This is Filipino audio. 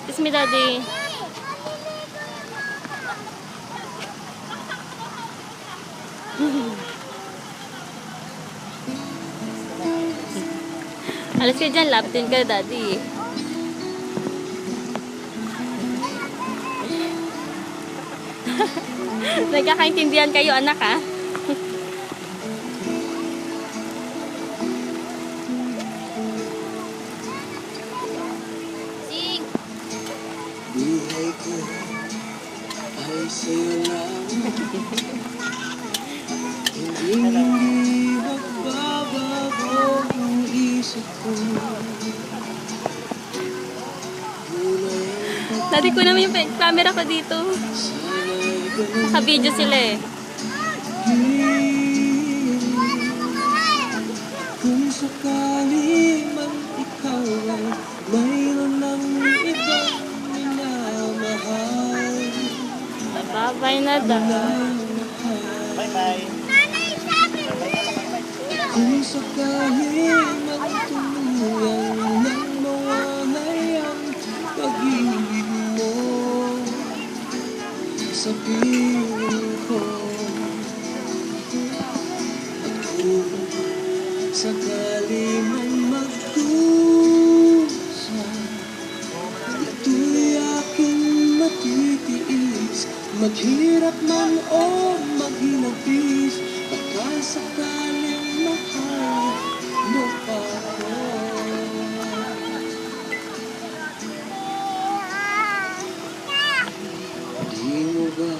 Kiss me, Daddy. Alas ka dyan, laptin ka, Daddy. Nagkakaintindihan kayo, anak, ha? Sing! Buhay ko ay sa'yo lang. Hindi magbabago ang isip ko. Daddy, ko naman yung camera ko dito. Naka-video sila eh. Kung sakali man ikaw ay mayroon ng ibang minamahal. Bye-bye na daw. Bye-bye. Kung sakali man tuluyang nang mawalay ang pag-ibig mo sa piling ko. At kung sakali man magdusa, ito'y aking matitiis. Maghirap man o maghinagpis, baka sakaling mahal mo pa ako. Di mo ba